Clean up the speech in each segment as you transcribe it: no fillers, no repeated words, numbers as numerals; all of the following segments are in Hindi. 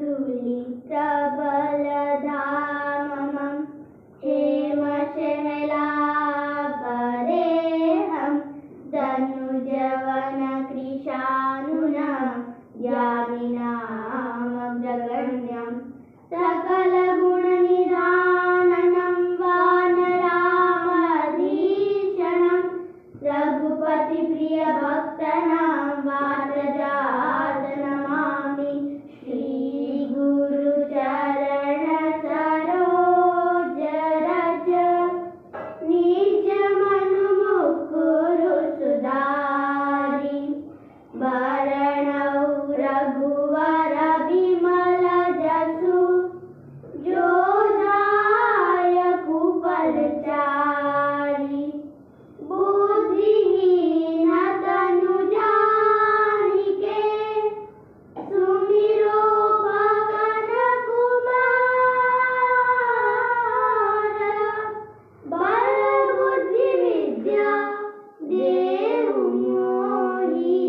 तुलितबलधामं हेमशैलाभरेहं धनुजवनकृशानुना यामिनामग्रगण्यं सकलगुणनिधानं वानरामधीशनं रघुपतिप्रियभक्तनां वातजात नमामि श्रीगुरुचरण सरोज रज निज मनु मुकुरु सुधारि वरणौ रघुवर विमल जसु जो दायकु फलचारि बुद्धिहीन तनु जानिके सुमिरो पवन कुमार बल बुद्धि विद्या देहु मोहि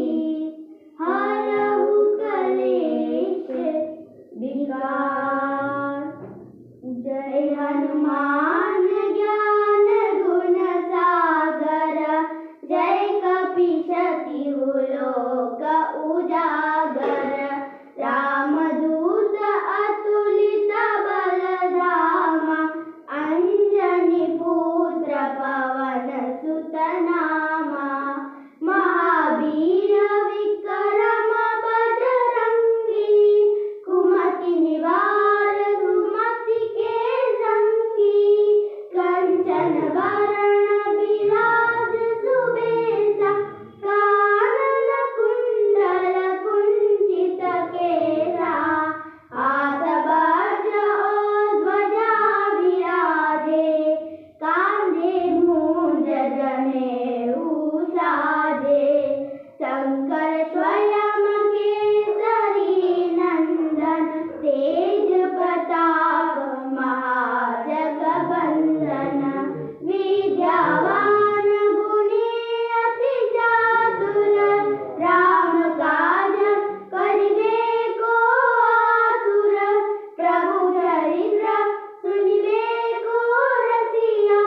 हरहु कलेश विकार। जय हनुमान ज्ञान गुण सागर जय कपीशतिहु लोक उजागर रामदूत अतुलित बलधामा अंजनी पुत्र पवन सुत नामा महावीर विक्रम बजरंगी कुमति निवार सुमति के संगी कंचन वरण विराज सुबेसा कानन कुंडल कुंचित केसा हाथ वज्र और ध्वजा विराजे कांधे मूंज जनेऊ साजे शंकर स्वयं केसरी नंदन तेज प्रताप महाजगवंदन विद्यावान गुणी अति चातुर राम काज करिबे को आतुर प्रभु चरित्र सुनिबे को रसिया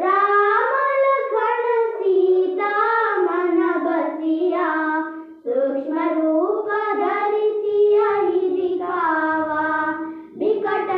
राम लखन सीता मन बसिया सूक्ष्म रूप धरि सियहि दिखावा विकट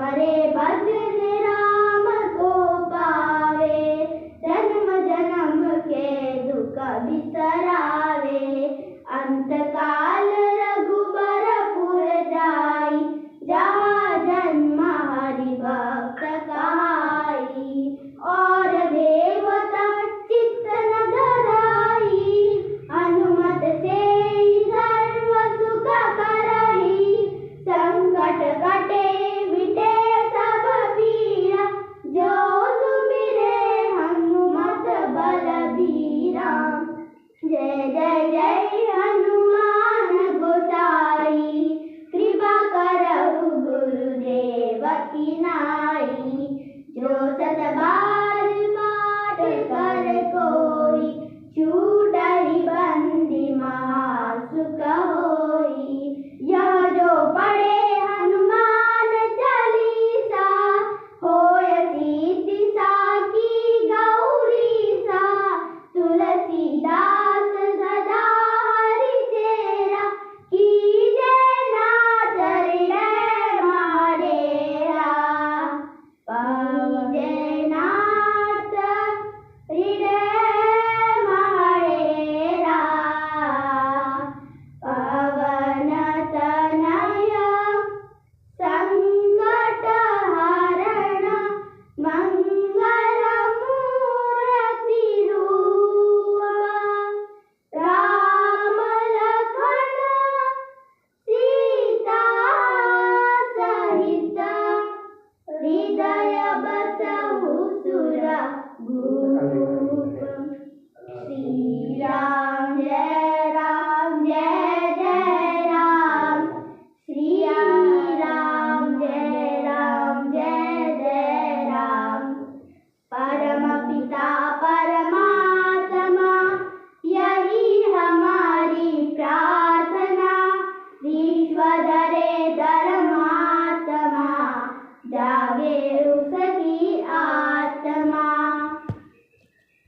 हरे भद्र